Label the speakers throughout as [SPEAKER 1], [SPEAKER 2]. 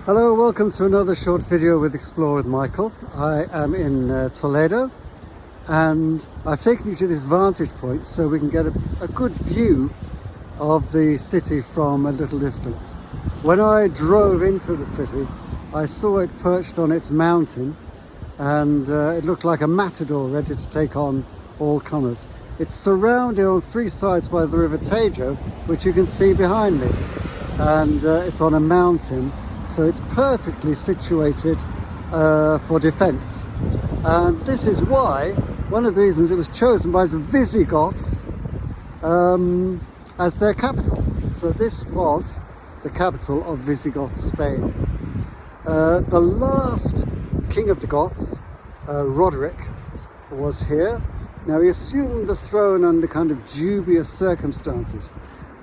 [SPEAKER 1] Hello, welcome to another short video with Explore with Michael. I am in Toledo and I've taken you to this vantage point so we can get a good view of the city from a little distance. When I drove into the city, I saw it perched on its mountain and it looked like a matador ready to take on all comers. It's surrounded on three sides by the river Tajo, which you can see behind me, and it's on a mountain. So it's perfectly situated for defence. And this is why, one of the reasons it was chosen by the Visigoths as their capital. So this was the capital of Visigoth, Spain. The last king of the Goths, Roderick, was here. Now he assumed the throne under kind of dubious circumstances.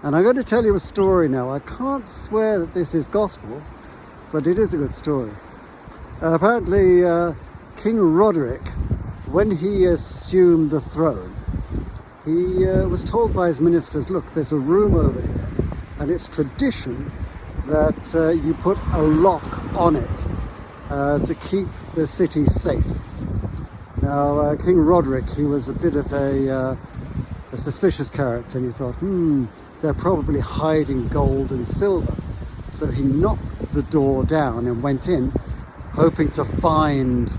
[SPEAKER 1] And I'm going to tell you a story now. I can't swear that this is gospel, but it is a good story. Apparently, King Roderick, when he assumed the throne, he was told by his ministers, look, there's a room over here, and it's tradition that you put a lock on it to keep the city safe. Now, King Roderick, he was a bit of a suspicious character, and he thought, they're probably hiding gold and silver. So he knocked the door down and went in, hoping to find,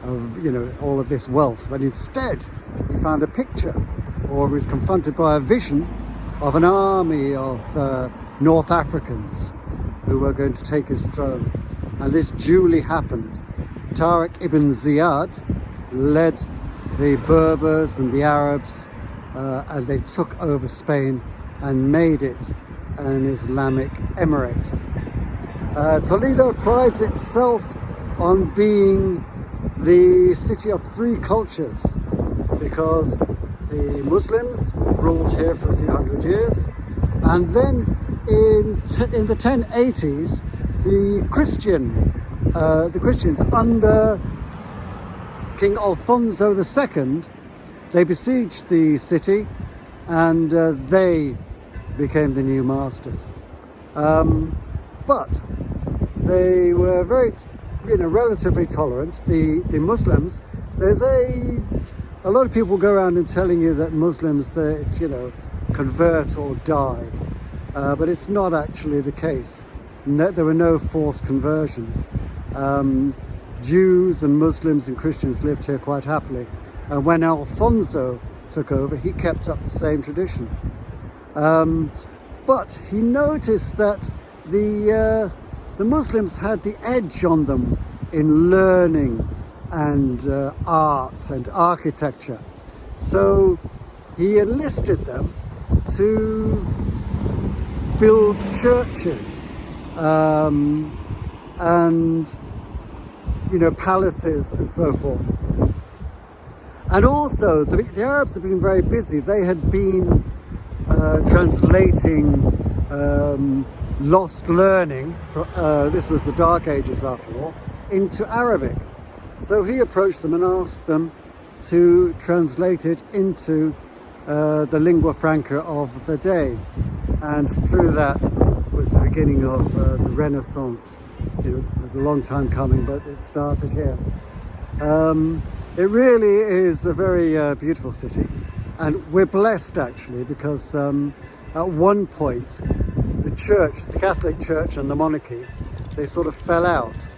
[SPEAKER 1] all of this wealth. But instead, he found a picture, or was confronted by a vision of an army of North Africans who were going to take his throne. And this duly happened. Tariq ibn Ziyad led the Berbers and the Arabs, and they took over Spain and made it an Islamic emirate. Toledo prides itself on being the city of three cultures because the Muslims ruled here for a few hundred years, and then in the 1080s the Christians under King Alfonso II, they besieged the city and they became the new masters. But they were very, relatively tolerant. The Muslims, there's a lot of people go around and telling you that Muslims, it's, convert or die. But it's not actually the case. There were no forced conversions. Jews and Muslims and Christians lived here quite happily. And when Alfonso took over, he kept up the same tradition. But he noticed that the Muslims had the edge on them in learning and art and architecture. So he enlisted them to build churches and palaces and so forth. And also the Arabs have been very busy. They had been translating lost learning, this was the Dark Ages after all, into Arabic. So he approached them and asked them to translate it into the lingua franca of the day. And through that was the beginning of the Renaissance. It was a long time coming, but it started here. It really is a very beautiful city. And we're blessed actually because at one point the Catholic Church and the monarchy, they sort of fell out,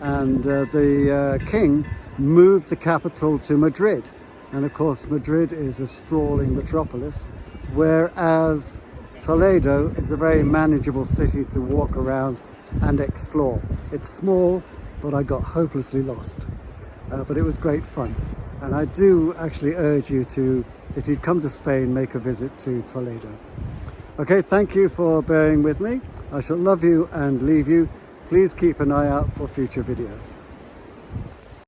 [SPEAKER 1] and the king moved the capital to Madrid. And of course Madrid is a sprawling metropolis, whereas Toledo is a very manageable city to walk around and explore. It's small, but I got hopelessly lost. But it was great fun. And I do actually urge you to, if you'd come to Spain, make a visit to Toledo. Okay, thank you for bearing with me. I shall love you and leave you. Please keep an eye out for future videos.